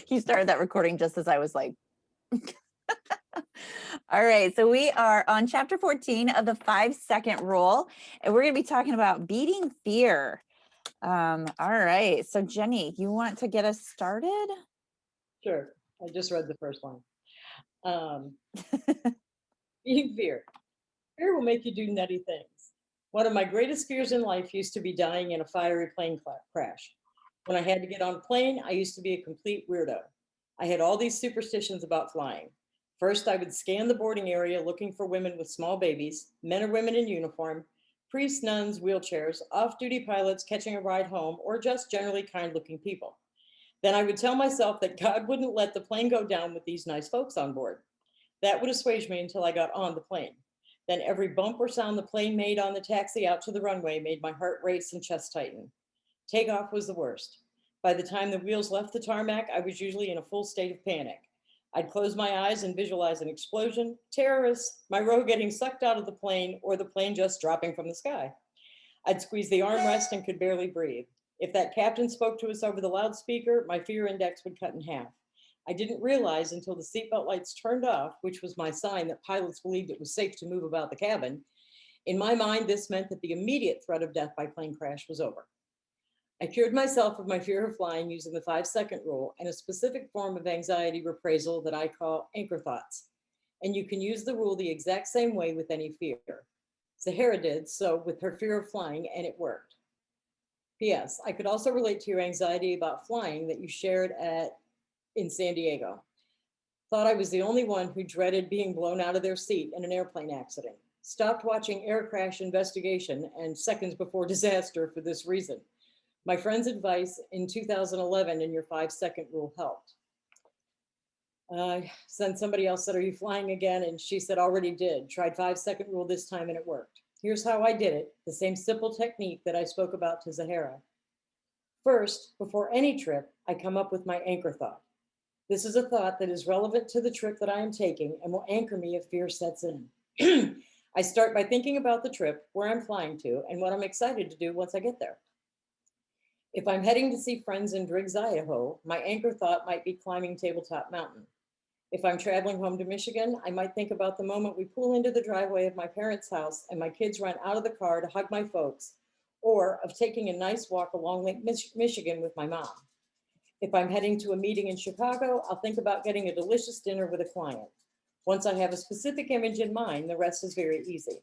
You started that recording just as I was like, all right. So we are on chapter 14 of the 5-second rule, and we're going to be talking about beating fear. All right. So Jenny, you want to get us started? Sure. I just read the first one. Um, Being fear. Fear will make you do nutty things. One of my greatest fears in life used to be dying in a fiery plane crash. When I had to get on a plane, I used to be a complete weirdo. I had all these superstitions about flying. First, I would scan the boarding area looking for women with small babies, men or women in uniform, priests, nuns, wheelchairs, off duty pilots catching a ride home, or just generally kind looking people. Then I would tell myself that God wouldn't let the plane go down with these nice folks on board. That would assuage me until I got on the plane. Then every bump or sound the plane made on the taxi out to the runway made my heart race and chest tighten. Takeoff was the worst. By the time the wheels left the tarmac, I was usually in a full state of panic. I'd close my eyes and visualize an explosion, terrorists, my row getting sucked out of the plane, or the plane just dropping from the sky. I'd squeeze the armrest and could barely breathe. If that captain spoke to us over the loudspeaker, my fear index would cut in half. I didn't realize until the seatbelt lights turned off, which was my sign that pilots believed it was safe to move about the cabin. In my mind, this meant that the immediate threat of death by plane crash was over. I cured myself of my fear of flying using the 5-second rule and a specific form of anxiety reprisal that I call anchor thoughts. And you can use the rule the exact same way with any fear. Zahara did so with her fear of flying, and it worked. P.S. I could also relate to your anxiety about flying that you shared in San Diego. Thought I was the only one who dreaded being blown out of their seat in an airplane accident. Stopped watching Air Crash Investigation and Seconds Before Disaster for this reason. My friend's advice in 2011 in your 5-second rule helped. Then somebody else said, "Are you flying again?" And she said, "Already did. Tried 5-second rule this time and it worked." Here's how I did it, the same simple technique that I spoke about to Zahara. First, before any trip, I come up with my anchor thought. This is a thought that is relevant to the trip that I am taking and will anchor me if fear sets in. I start by thinking about the trip, where I'm flying to, and what I'm excited to do once I get there. If I'm heading to see friends in Driggs, Idaho, my anchor thought might be climbing Tabletop Mountain. If I'm traveling home to Michigan, I might think about the moment we pull into the driveway of my parents' house and my kids run out of the car to hug my folks, or of taking a nice walk along Lake Michigan with my mom. If I'm heading to a meeting in Chicago, I'll think about getting a delicious dinner with a client. Once I have a specific image in mind, the rest is very easy.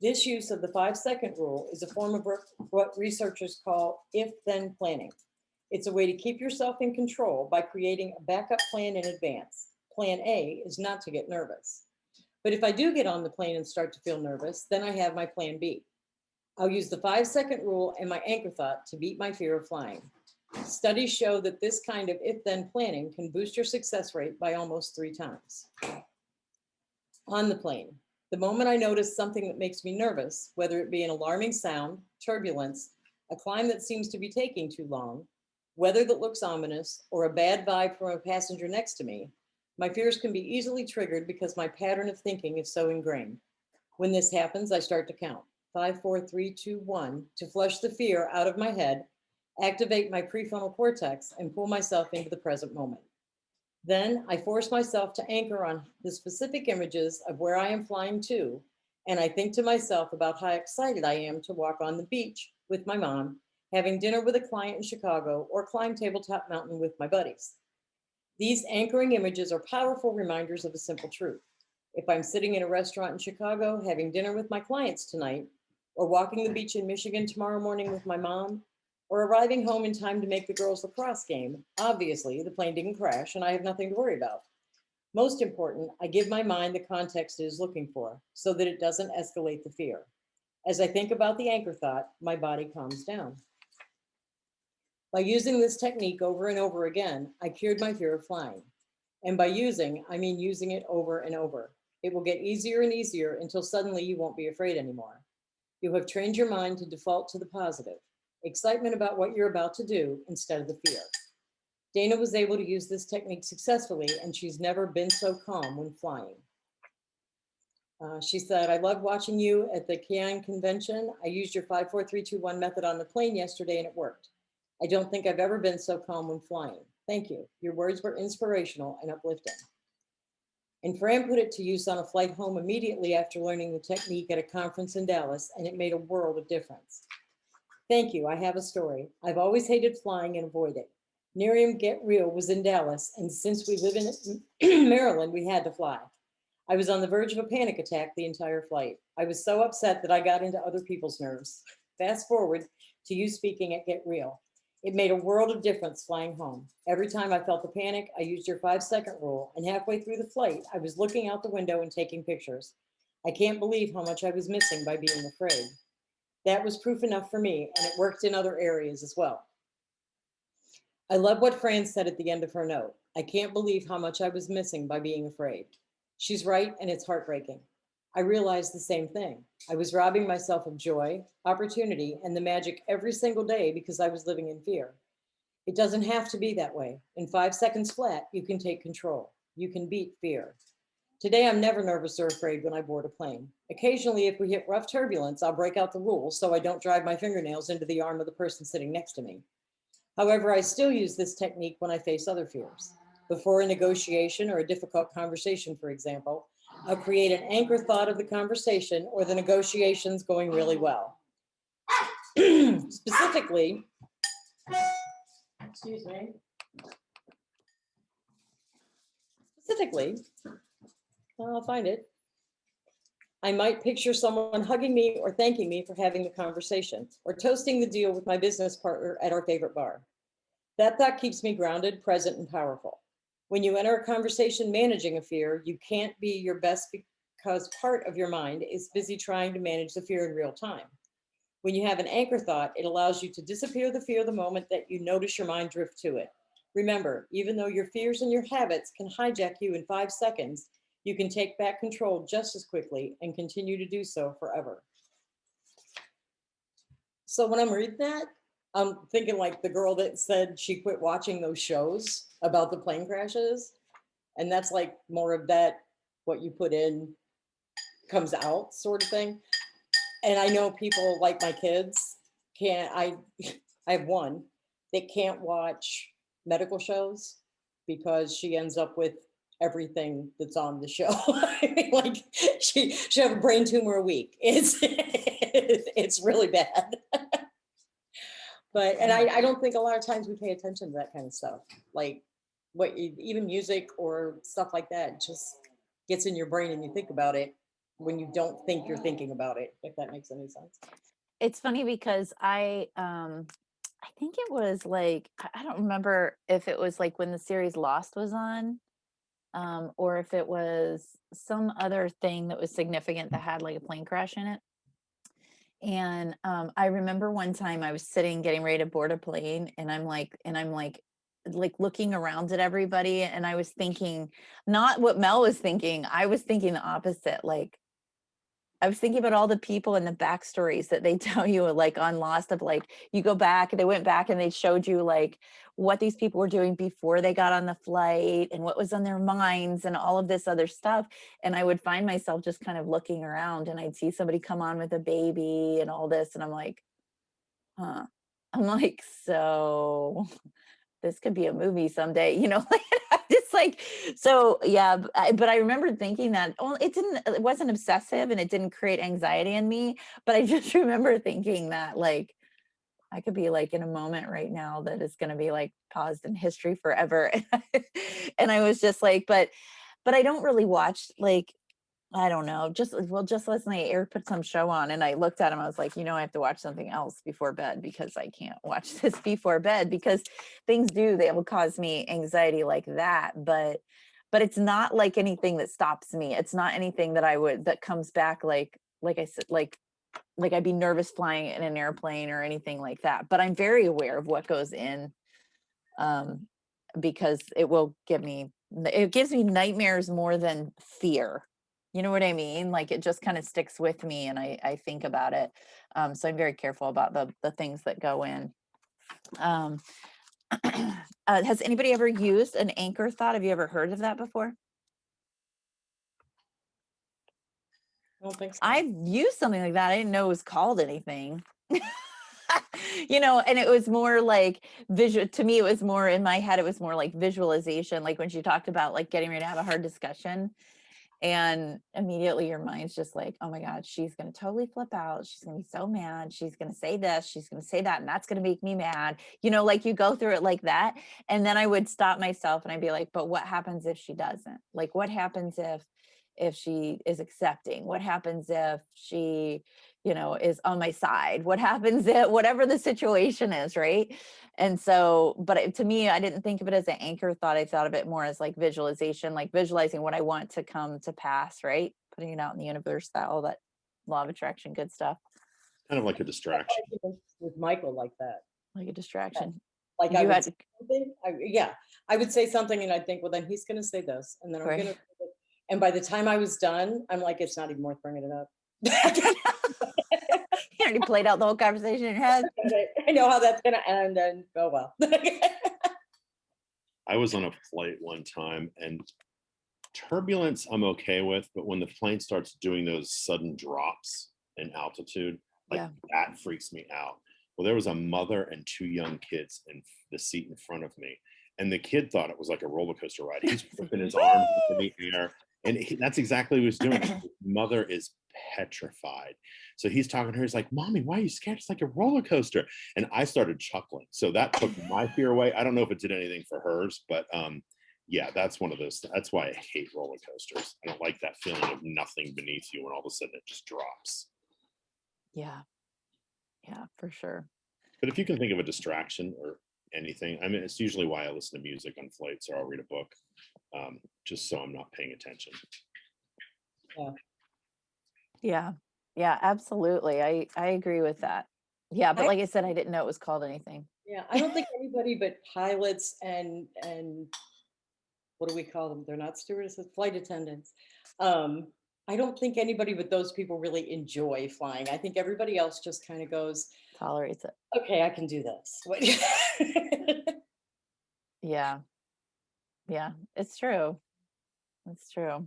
This use of the 5-second rule is a form of what researchers call if-then planning. It's a way to keep yourself in control by creating a backup plan in advance. Plan A is not to get nervous. But if I do get on the plane and start to feel nervous, then I have my plan B. I'll use the 5-second rule and my anchor thought to beat my fear of flying. Studies show that this kind of if-then planning can boost your success rate by almost 3 times. On the plane, the moment I notice something that makes me nervous, whether it be an alarming sound, turbulence, a climb that seems to be taking too long, weather that looks ominous, or a bad vibe from a passenger next to me, my fears can be easily triggered because my pattern of thinking is so ingrained. When this happens, I start to count 5, 4, 3, 2, 1 to flush the fear out of my head, activate my prefrontal cortex, and pull myself into the present moment. Then I force myself to anchor on the specific images of where I am flying to, and I think to myself about how excited I am to walk on the beach with my mom, having dinner with a client in Chicago, or climb Tabletop Mountain with my buddies. These anchoring images are powerful reminders of a simple truth. If I'm sitting in a restaurant in Chicago, having dinner with my clients tonight, or walking the beach in Michigan tomorrow morning with my mom, or arriving home in time to make the girls' lacrosse game, obviously the plane didn't crash and I have nothing to worry about. Most important, I give my mind the context it is looking for so that it doesn't escalate the fear. As I think about the anchor thought, my body calms down. By using this technique over and over again, I cured my fear of flying. And by using, I mean using it over and over. It will get easier and easier until suddenly you won't be afraid anymore. You have trained your mind to default to the positive, excitement about what you're about to do instead of the fear. Dana was able to use this technique successfully, and she's never been so calm when flying. She said, "I loved watching you at the Cannes convention. I used your 5, 4, 3, 2, 1 method on the plane yesterday and it worked. I don't think I've ever been so calm when flying. Thank you. Your words were inspirational and uplifting. And Fran put it to use on a flight home immediately after learning the technique at a conference in Dallas, and it made a world of difference. Thank you. I have a story. I've always hated flying and avoid it. Miriam Get Real was in Dallas, and since we live in Maryland, we had to fly. I was on the verge of a panic attack the entire flight. I was so upset that I got into other people's nerves. Fast forward to you speaking at Get Real. It made a world of difference flying home. Every time I felt the panic, I used your 5-second rule, and halfway through the flight, I was looking out the window and taking pictures. I can't believe how much I was missing by being afraid. That was proof enough for me, and it worked in other areas as well. I love what Fran said at the end of her note. I can't believe how much I was missing by being afraid. She's right, and it's heartbreaking. I realized the same thing. I was robbing myself of joy, opportunity, and the magic every single day because I was living in fear. It doesn't have to be that way. In 5 seconds flat, you can take control. You can beat fear. Today, I'm never nervous or afraid when I board a plane. Occasionally, if we hit rough turbulence, I'll break out the rules so I don't drive my fingernails into the arm of the person sitting next to me. However, I still use this technique when I face other fears. Before a negotiation or a difficult conversation, for example, I'll create an anchor thought of the conversation or the negotiations going really well. Specifically, excuse me. Specifically, I'll find it. I might picture someone hugging me or thanking me for having the conversation, or toasting the deal with my business partner at our favorite bar. That thought keeps me grounded, present, and powerful. When you enter a conversation managing a fear, you can't be your best because part of your mind is busy trying to manage the fear in real time. When you have an anchor thought, it allows you to disappear the fear the moment that you notice your mind drift to it. Remember, even though your fears and your habits can hijack you in 5 seconds, you can take back control just as quickly and continue to do so forever. So when I'm reading that, I'm thinking like the girl that said she quit watching those shows about the plane crashes. And that's like more of that, what you put in comes out sort of thing. And I know people like my kids I have one that can't watch medical shows because she ends up with everything that's on the show. I mean, like she have a brain tumor a week. It's really bad. But, and I don't think a lot of times we pay attention to that kind of stuff. Like even music or stuff like that just gets in your brain and you think about it when you don't think you're thinking about it, if that makes any sense. It's funny because I think it was like, I don't remember if it was like when the series Lost was on, or if it was some other thing that was significant that had like a plane crash in it. And I remember one time I was sitting getting ready to board a plane, and I'm like looking around at everybody, and I was thinking not what Mel was thinking. I was thinking the opposite. Like I was thinking about all the people and the backstories that they tell you, like on Lost, of like, you go back, they went back and they showed you like what these people were doing before they got on the flight and what was on their minds and all of this other stuff. And I would find myself just kind of looking around, and I'd see somebody come on with a baby and all this. And I'm like, huh. I'm like, so this could be a movie someday, you know. Just like, so yeah, but I remember thinking that, well, it wasn't obsessive and it didn't create anxiety in me, but I just remember thinking that like I could be like in a moment right now that is going to be like paused in history forever. And I was just like, but I don't really watch, like, I don't know, just last night Eric put some show on and I looked at him, I was like, I have to watch something else before bed because I can't watch this before bed, because they will cause me anxiety like that. But it's not like anything that stops me. It's not anything that comes back like I said, like I'd be nervous flying in an airplane or anything like that. But I'm very aware of what goes in, because it gives me nightmares more than fear. You know what I mean? Like it just kind of sticks with me, and I think about it. So I'm very careful about the things that go in. Um, has anybody ever used an anchor thought? Have you ever heard of that before? I don't think so. I've used something like that. I didn't know it was called anything. And it was more like visual to me. It was more in my head. It was more like visualization, like when she talked about like getting ready to have a hard discussion. And immediately your mind's just like, oh my God, she's going to totally flip out. She's going to be so mad. She's going to say this, she's going to say that, and that's going to make me mad. Like you go through it like that. And then I would stop myself and I'd be like, but what happens if she doesn't? Like, what happens if she is accepting? What happens if she, is on my side? What happens if whatever the situation is, right? And so, but to me, I didn't think of it as an anchor thought. I thought of it more as like visualization, like visualizing what I want to come to pass, right? Putting it out in the universe, that all that law of attraction, good stuff, Kind of like a distraction. With Michael like that. like a distraction. Like I You would had say something, I would say something and I'd think, well, then he's going to say this. And then I'm Right. going to, and by the time I was done, I'm like, it's not even worth bringing it up. You already played out the whole conversation in your head. I know how that's going to end, and oh well. I was on a flight one time, and turbulence I'm okay with, but when the plane starts doing those sudden drops in altitude, like Yeah. that freaks me out. Well, there was a mother and two young kids in the seat in front of me, and the kid thought it was like a roller coaster ride. He's flipping his arms up in the air, and that's exactly what he was doing. His mother is petrified. So he's talking to her. He's like, "Mommy, why are you scared? It's like a roller coaster." And I started chuckling. So that took my fear away. I don't know if it did anything for hers, but yeah, that's one of those. That's why I hate roller coasters. I don't like that feeling of nothing beneath you when all of a sudden it just drops. Yeah. Yeah, for sure. But if you can think of a distraction or anything, I mean, it's usually why I listen to music on flights or I'll read a book, just so I'm not paying attention. Yeah. Yeah, absolutely. I agree with that. Yeah, but I- like I said, I didn't know it was called anything. Yeah, I don't think anybody but pilots and what do we call them? They're not stewardesses, flight attendants. I don't think anybody but those people really enjoy flying. I think everybody else just kind of goes, Tolerates it. okay, I can do this. Yeah. Yeah, it's true. It's true.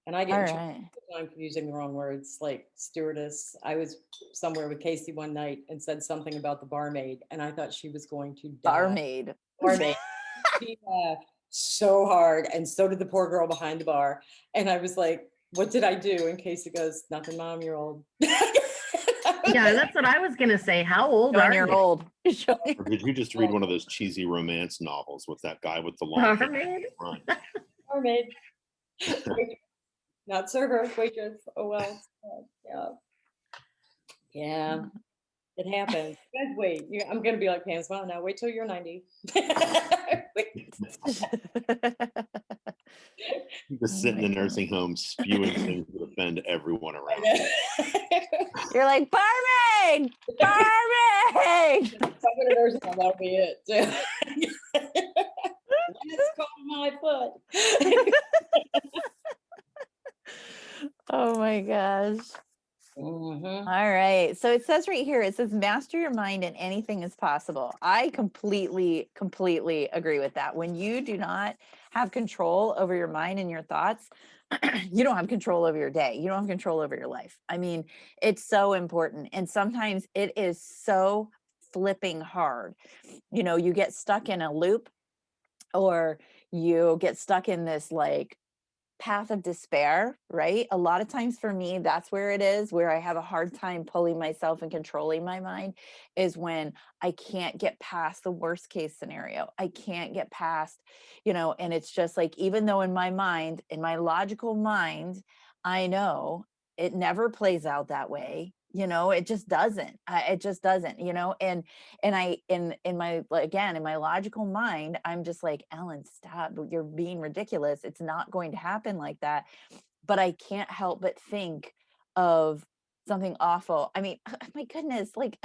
And I All didn't right. time for using the wrong words like stewardess. I was somewhere with Casey one night and said something about the barmaid, and I thought she was going to die. Barmaid. Barmaid. She laughed so hard, and so did the poor girl behind the bar. And I was like, "What did I do?" And Casey goes, "Nothing, Mom. You're old." Yeah, that's what I was gonna say. How old Showing are you're you? old. Or did you just read one of those cheesy romance novels with that guy with the long Barmaid? front? Barmaid. Waitress. Not server, waitress. Oh well. Yeah. Yeah. It happens. Guys, wait. I'm gonna be like Pam's mom now. Wait till you're 90. Wait. You just sit in a nursing home spewing things that offend everyone around. You're like, barmaid, barmaid. If I'm gonna nursing home, that'll be it. Let's call my foot. Oh my gosh. Mhm. All right. So it says right here, it says, master your mind and anything is possible. I completely agree with that. When you do not have control over your mind and your thoughts, you don't have control over your day. You don't have control over your life. I mean, it's so important. And sometimes it is so flipping hard. You get stuck in a loop, or you get stuck in this like path of despair, right? A lot of times for me, that's where it is, where I have a hard time pulling myself and controlling my mind, is when I can't get past the worst case scenario. I can't get past, and it's just like, even though in my mind, in my logical mind, I know it never plays out that way. It just doesn't. It just doesn't. And I in my, again, in my logical mind, I'm just like, Ellen, stop, you're being ridiculous, it's not going to happen like that. But I can't help but think of something awful. I mean, my goodness, like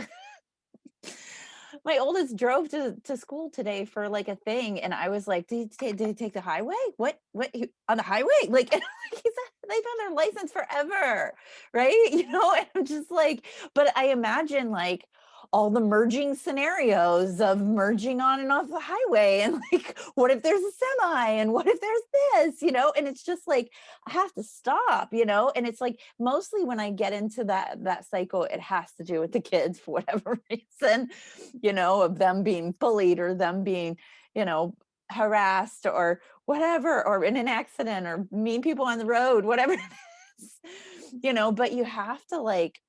my oldest drove to school today for like a thing, and I was like, did he take the highway? What on the highway? Like, he said they've had their license forever, right? And I'm just like, but I imagine like all the merging scenarios of merging on and off the highway, and like, what if there's a semi, and what if there's this, and it's just like, I have to stop, and it's like, mostly when I get into that cycle, it has to do with the kids for whatever reason, of them being bullied, or them being, harassed, or whatever, or in an accident, or mean people on the road, whatever it is, but you have to like,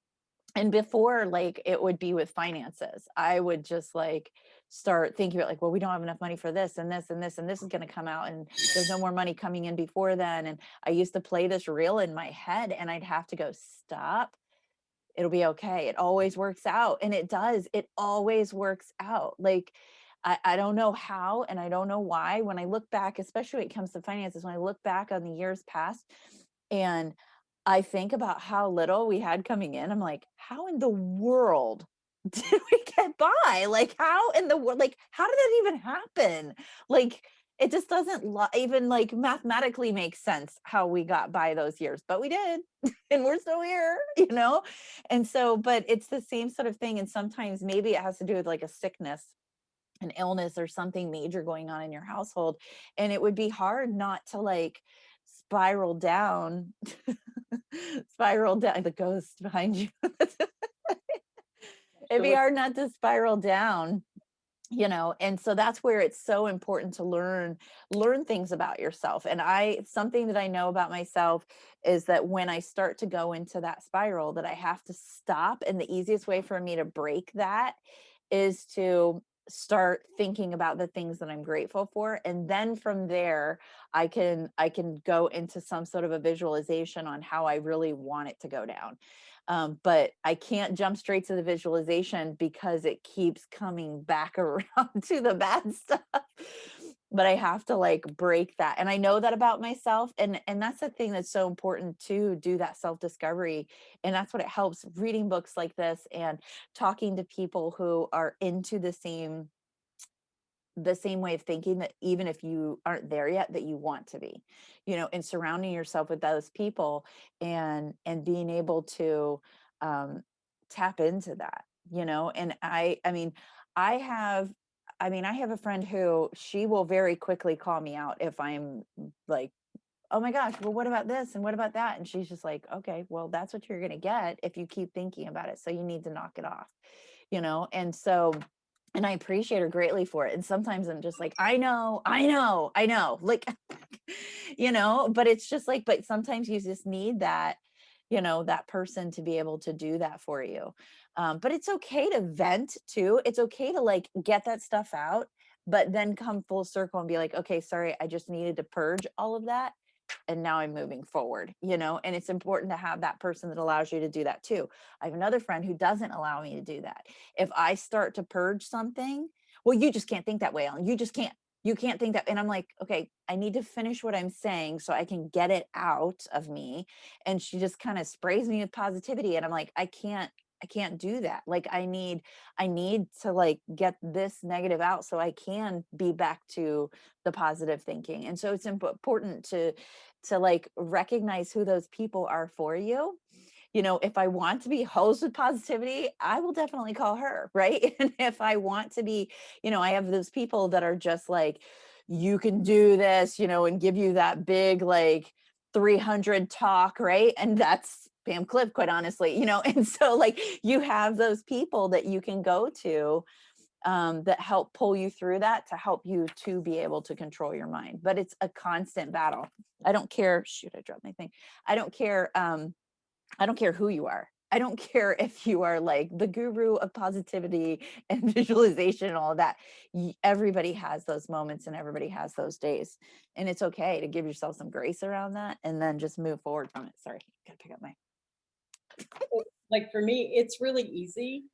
and before, like, it would be with finances, I would just like start thinking about like, well, we don't have enough money for this and this and this and this is going to come out, and there's no more money coming in before then, and I used to play this reel in my head, and I'd have to go, stop, it'll be okay, it always works out. And it does, it always works out. Like, I don't know how, and I don't know why. When I look back, especially when it comes to finances, when I look back on the years past, and I think about how little we had coming in, I'm like, how in the world did we get by? Like, how in the world, like, how did that even happen? Like, it just doesn't even like mathematically make sense how we got by those years, but we did. And we're still here, And so, but it's the same sort of thing. And sometimes maybe it has to do with like a sickness, an illness, or something major going on in your household. And it would be hard not to like spiral down, spiral down, the ghost behind you. It'd be hard not to spiral down, and so that's where it's so important to learn things about yourself. And something that I know about myself is that when I start to go into that spiral, that I have to stop. And the easiest way for me to break that is to start thinking about the things that I'm grateful for. And then from there, I can go into some sort of a visualization on how I really want it to go down. But I can't jump straight to the visualization because it keeps coming back around to the bad stuff. But I have to like break that. And I know that about myself. And that's the thing that's so important, to do that self-discovery. And that's what it helps, reading books like this and talking to people who are into the same way of thinking, that even if you aren't there yet, that you want to be, and surrounding yourself with those people, and being able to tap into that, and I have a friend who, she will very quickly call me out if I'm like, oh my gosh, well, what about this and what about that? And she's just like, okay, well, that's what you're going to get if you keep thinking about it, so you need to knock it off, and so, and I appreciate her greatly for it. And sometimes I'm just like, I know, like, but it's just like, but sometimes you just need that, that person to be able to do that for you. But it's okay to vent too. It's okay to like get that stuff out, but then come full circle and be like, okay, sorry, I just needed to purge all of that, and now I'm moving forward, and it's important to have that person that allows you to do that too. I have another friend who doesn't allow me to do that. If I start to purge something, well, you just can't think that way, Ellen. You can't think that. And I'm like, okay, I need to finish what I'm saying so I can get it out of me. And she just kind of sprays me with positivity. And I'm like, I can't do that. Like, I need to like get this negative out so I can be back to the positive thinking. And so it's important to like recognize who those people are for you. If I want to be hosed with positivity, I will definitely call her, right? And if I want to be, I have those people that are just like, you can do this, and give you that big like 300 talk, right? And that's Pam Cliff, quite honestly, and so like, you have those people that you can go to, that help pull you through that, to help you to be able to control your mind. But it's a constant battle. I don't care. Shoot, I dropped my thing. I don't care. I don't care who you are. I don't care if you are like the guru of positivity and visualization and all of that. Everybody has those moments, and everybody has those days. And it's okay to give yourself some grace around that, and then just move forward from it. Sorry, gotta pick up my. Like for me, it's really easy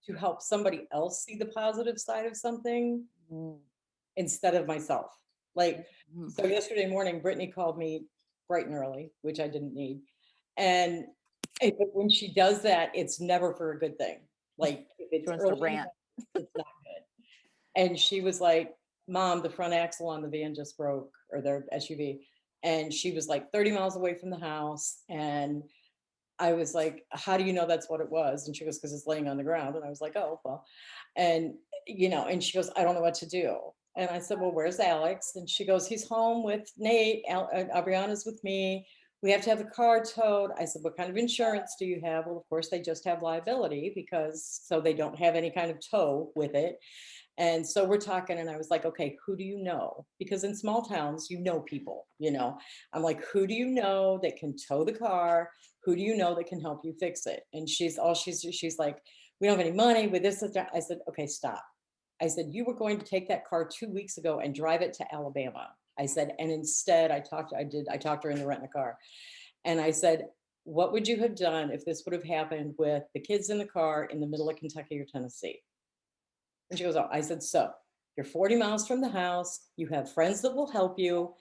to help somebody else see the positive side of something Mm, instead of myself. Like, mm, so yesterday morning, Brittany called me bright and early, which I didn't need. And but when she does that, it's never for a good thing. Like if She it's wants to early, rant. it's not good. And she was like, Mom, the front axle on the van just broke, or their SUV. And she was like 30 miles away from the house. And I was like, how do you know that's what it was? And she goes, because it's laying on the ground. And I was like, oh, well. And, and she goes, I don't know what to do. And I said, well, where's Alex? And she goes, he's home with Nate. Aubriana's with me. We have to have the car towed. I said, what kind of insurance do you have? Well, of course, they just have liability because so they don't have any kind of tow with it. And so we're talking, and I was like, okay, who do you know? Because in small towns, people, I'm like, who do you know that can tow the car? Who do you know that can help you fix it? And she's like, we don't have any money with this. I said, okay, stop. I said, you were going to take that car 2 weeks ago and drive it to Alabama. I said, and instead I talked to her into renting a car. And I said, what would you have done if this would have happened with the kids in the car in the middle of Kentucky or Tennessee? And she goes, oh, I said, so you're 40 miles from the house. You have friends that will help you.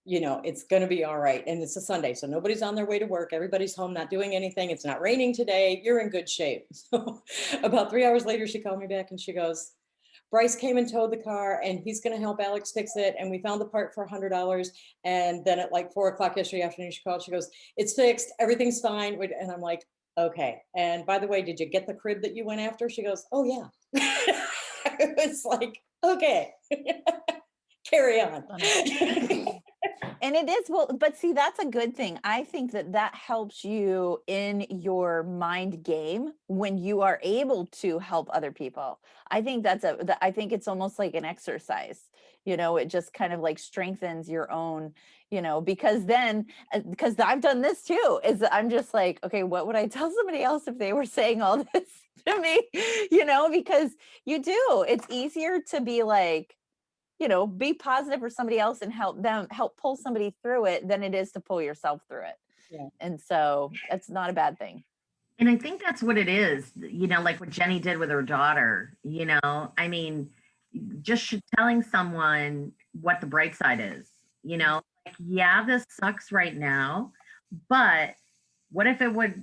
It's going to be all right. And it's a Sunday, so nobody's on their way to work. Everybody's home, not doing anything. It's not raining today. You're in good shape. So about 3 hours later, she called me back and she goes, Bryce came and towed the car and he's going to help Alex fix it. And we found the part for $100. And then at like 4 o'clock yesterday afternoon, she called, she goes, it's fixed. Everything's fine. And I'm like, okay. And by the way, did you get the crib that you went after? She goes, oh yeah. It's like, okay, carry on. And it is, well, but see, that's a good thing. I think that helps you in your mind game when you are able to help other people. I think I think it's almost like an exercise, it just kind of like strengthens your own, because I've done this too, is I'm just like, okay, what would I tell somebody else if they were saying all this to me, because it's easier to be like, be positive for somebody else and help pull somebody through it than it is to pull yourself through it. Yeah. And so that's not a bad thing. And I think that's what it is, like what Jenny did with her daughter, I mean, just telling someone what the bright side is, like, yeah, this sucks right now, but what if it would,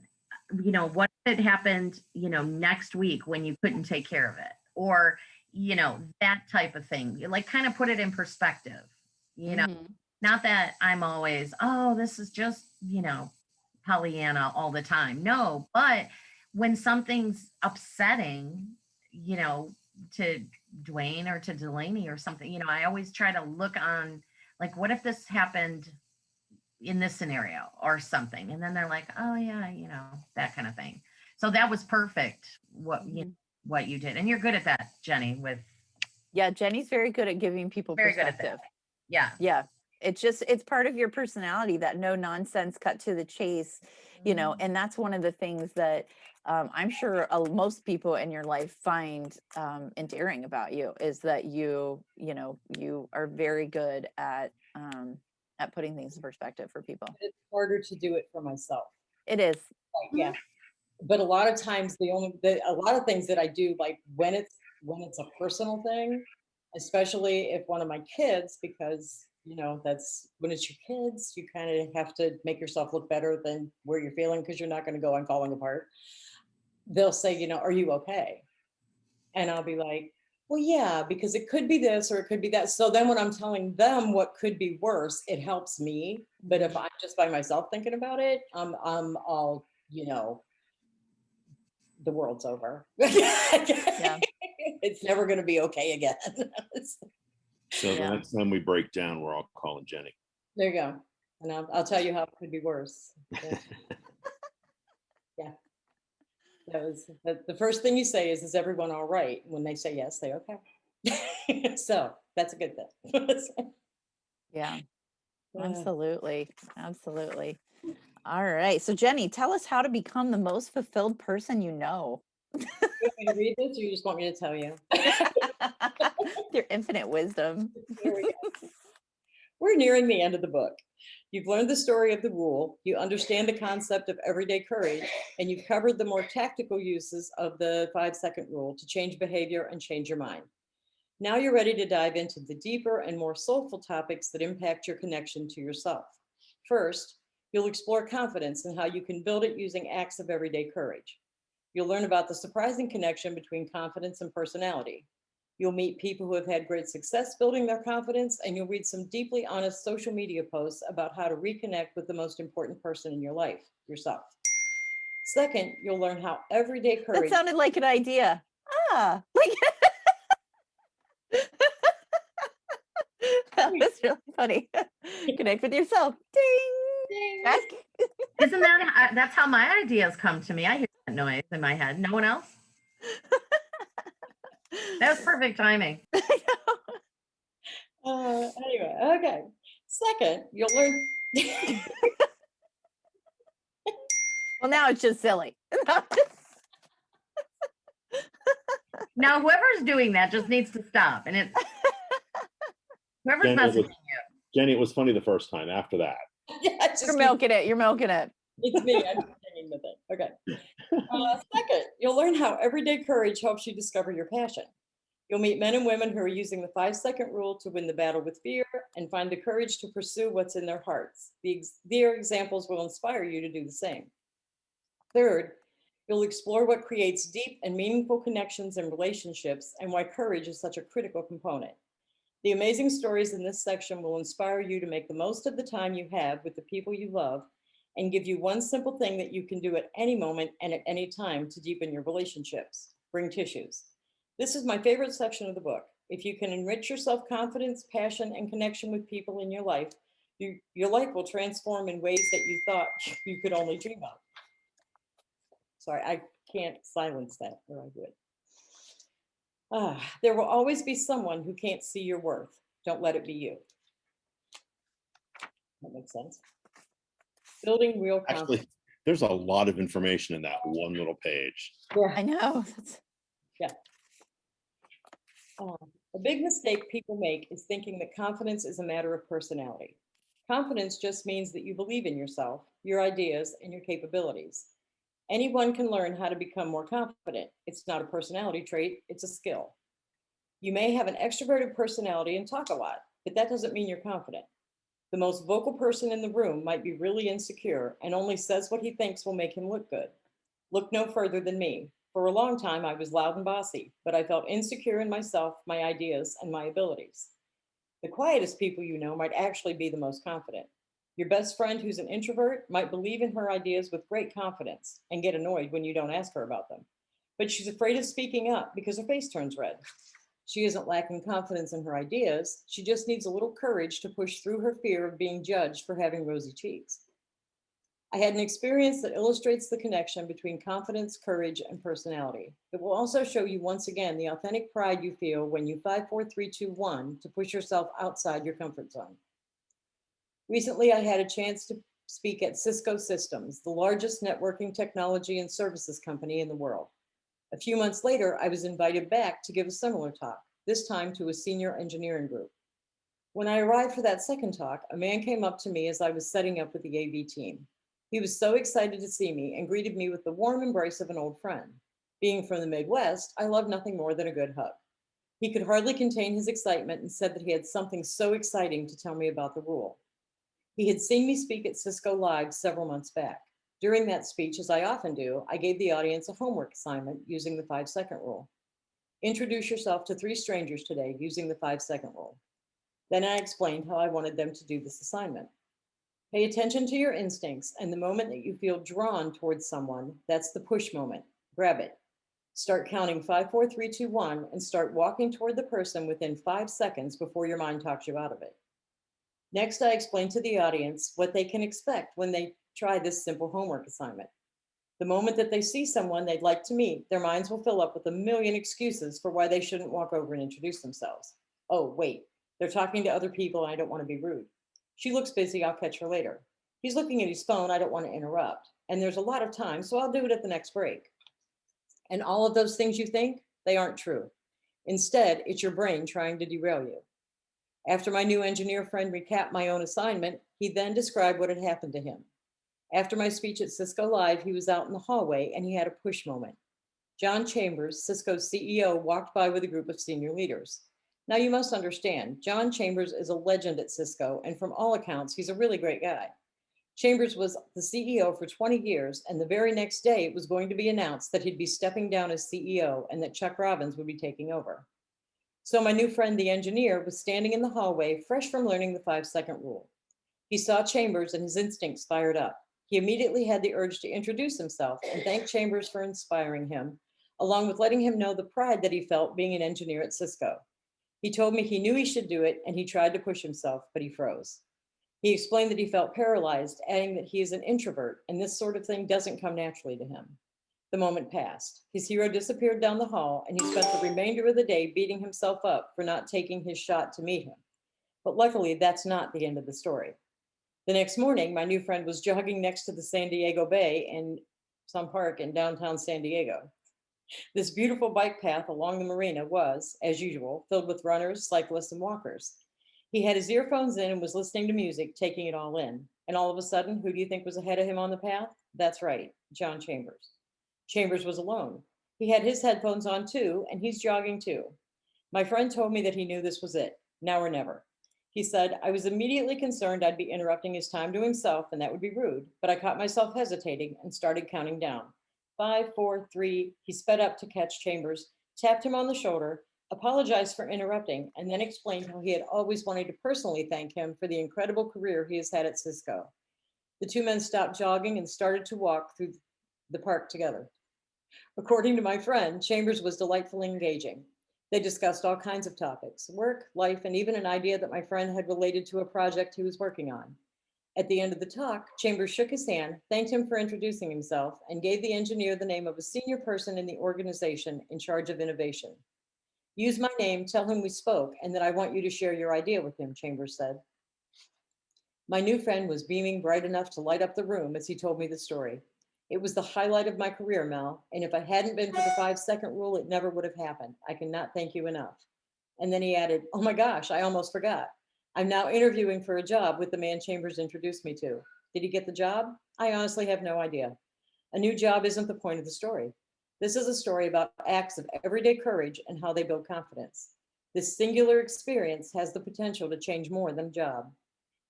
what if it happened, next week when you couldn't take care of it? Or, that type of thing. You like kind of put it in perspective, not that I'm always, oh, this is just, Pollyanna all the time. No, but when something's upsetting, to Dwayne or to Delaney or something, I always try to look on, like, what if this happened in this scenario or something? And then they're like, oh yeah, that kind of thing. So that was perfect. What you did. And you're good at that, Jenny, yeah, Jenny's very good at giving people perspective. Yeah. It's part of your personality, that no nonsense, cut to the chase, and that's one of the things that I'm sure most people in your life find endearing about you, is that you are very good at putting things in perspective for people. It's harder to do it for myself. It is. Yeah. But a lot of times a lot of things that I do, like when it's a personal thing, especially if one of my kids, because that's when it's your kids, you kind of have to make yourself look better than where you're feeling, because you're not going to go on falling apart. They'll say, are you okay? And I'll be like, well, yeah, because it could be this or it could be that. So then when I'm telling them what could be worse, it helps me. But if I'm just by myself thinking about it, I'm all, the world's over. Yeah. It's never going to be okay again. So the next time we break down, we're all calling Jenny. There you go. And I'll tell you how it could be worse. Yeah. That was the first thing you say is everyone all right? When they say yes, say okay. So that's a good thing. Yeah, absolutely. Absolutely. All right. So Jenny, tell us how to become the most fulfilled person you know. You want me to read this, or you just want me to tell you? Your infinite wisdom. Here we go. We're nearing the end of the book. You've learned the story of the rule, you understand the concept of everyday courage, and you've covered the more tactical uses of the 5-second rule to change behavior and change your mind. Now you're ready to dive into the deeper and more soulful topics that impact your connection to yourself. First, you'll explore confidence and how you can build it using acts of everyday courage. You'll learn about the surprising connection between confidence and personality. You'll meet people who have had great success building their confidence, and you'll read some deeply honest social media posts about how to reconnect with the most important person in your life, yourself. Second, you'll learn how everyday That courage. sounded like an idea. Like that was really funny. Connect with yourself. Ding. Ding. Check. Isn't that that's how my ideas come to me? I hear that noise in my head. No one else? That was perfect timing. I know. Anyway, okay. Second, you'll learn. Well, now it's just silly. Now, whoever's doing that just needs to stop. And it's whoever's Jenny, messaging it was, Jenny, it was funny the first time. After that, Yeah, it's just You're me. milking it. You're milking it. It's me. I'm singing with it. Okay. Second, you'll learn how everyday courage helps you discover your passion. You'll meet men and women who are using the 5-second rule to win the battle with fear and find the courage to pursue what's in their hearts. Their examples will inspire you to do the same. Third, you'll explore what creates deep and meaningful connections and relationships and why courage is such a critical component. The amazing stories in this section will inspire you to make the most of the time you have with the people you love and give you one simple thing that you can do at any moment and at any time to deepen your relationships. Bring tissues. This is my favorite section of the book. If you can enrich your self-confidence, passion, and connection with people in your life, your life will transform in ways that you thought you could only dream of. Sorry, I can't silence that, or I would. There will always be someone who can't see your worth. Don't let it be you. That makes sense. Building real confidence. actually, there's a lot of information in that one little page. Yeah. I know. A big mistake people make is thinking that confidence is a matter of personality. Confidence just means that you believe in yourself, your ideas, and your capabilities. Anyone can learn how to become more confident. It's not a personality trait, it's a skill. You may have an extroverted personality and talk a lot, but that doesn't mean you're confident. The most vocal person in the room might be really insecure and only says what he thinks will make him look good. Look no further than me. For a long time, I was loud and bossy, but I felt insecure in myself, my ideas, and my abilities. The quietest people you know might actually be the most confident. Your best friend who's an introvert might believe in her ideas with great confidence and get annoyed when you don't ask her about them. But she's afraid of speaking up because her face turns red. She isn't lacking confidence in her ideas. She just needs a little courage to push through her fear of being judged for having rosy cheeks. I had an experience that illustrates the connection between confidence, courage, and personality. It will also show you once again the authentic pride you feel when you 5, 4, 3, 2, 1 to push yourself outside your comfort zone. Recently, I had a chance to speak at Cisco Systems, the largest networking technology and services company in the world. A few months later, I was invited back to give a similar talk, this time to a senior engineering group. When I arrived for that second talk, a man came up to me as I was setting up with the AV team. He was so excited to see me and greeted me with the warm embrace of an old friend. Being from the Midwest, I love nothing more than a good hug. He could hardly contain his excitement and said that he had something so exciting to tell me about the rule. He had seen me speak at Cisco Live several months back. During that speech, as I often do, I gave the audience a homework assignment using the 5-second rule. Introduce yourself to 3 strangers today using the 5-second rule. Then I explained how I wanted them to do this assignment. Pay attention to your instincts, and the moment that you feel drawn towards someone, that's the push moment. Grab it. Start counting 5, 4, 3, 2, 1, and start walking toward the person within 5 seconds before your mind talks you out of it. Next, I explained to the audience what they can expect when they try this simple homework assignment. The moment that they see someone they'd like to meet, their minds will fill up with a million excuses for why they shouldn't walk over and introduce themselves. Oh, wait, they're talking to other people and I don't want to be rude. She looks busy, I'll catch her later. He's looking at his phone, I don't want to interrupt. And there's a lot of time, so I'll do it at the next break. And all of those things you think, they aren't true. Instead, it's your brain trying to derail you. After my new engineer friend recapped my own assignment, he then described what had happened to him. After my speech at Cisco Live, he was out in the hallway and he had a push moment. John Chambers, Cisco's CEO, walked by with a group of senior leaders. Now you must understand, John Chambers is a legend at Cisco, and from all accounts, he's a really great guy. Chambers was the CEO for 20 years, and the very next day it was going to be announced that he'd be stepping down as CEO and that Chuck Robbins would be taking over. So my new friend, the engineer, was standing in the hallway, fresh from learning the 5-second rule. He saw Chambers and his instincts fired up. He immediately had the urge to introduce himself and thank Chambers for inspiring him, along with letting him know the pride that he felt being an engineer at Cisco. He told me he knew he should do it and he tried to push himself, but he froze. He explained that he felt paralyzed, adding that he is an introvert and this sort of thing doesn't come naturally to him. The moment passed. His hero disappeared down the hall and he spent the remainder of the day beating himself up for not taking his shot to meet him. But luckily, that's not the end of the story. The next morning, my new friend was jogging next to the San Diego Bay in some park in downtown San Diego. This beautiful bike path along the marina was, as usual, filled with runners, cyclists, and walkers. He had his earphones in and was listening to music, taking it all in. And all of a sudden, who do you think was ahead of him on the path? That's right, John Chambers. Chambers was alone. He had his headphones on too, and he's jogging too. My friend told me that he knew this was it, now or never. He said, I was immediately concerned I'd be interrupting his time to himself, and that would be rude, but I caught myself hesitating and started counting down. 5, 4, 3. He sped up to catch Chambers, tapped him on the shoulder, apologized for interrupting, and then explained how he had always wanted to personally thank him for the incredible career he has had at Cisco. The two men stopped jogging and started to walk through the park together. According to my friend, Chambers was delightfully engaging. They discussed all kinds of topics, work, life, and even an idea that my friend had related to a project he was working on. At the end of the talk, Chambers shook his hand, thanked him for introducing himself, and gave the engineer the name of a senior person in the organization in charge of innovation. Use my name, tell him we spoke, and that I want you to share your idea with him, Chambers said. My new friend was beaming bright enough to light up the room as he told me the story. It was the highlight of my career, Mel, and if I hadn't been for the 5-second rule, it never would have happened. I cannot thank you enough. And then he added, oh my gosh, I almost forgot. I'm now interviewing for a job with the man Chambers introduced me to. Did he get the job? I honestly have no idea. A new job isn't the point of the story. This is a story about acts of everyday courage and how they build confidence. This singular experience has the potential to change more than a job.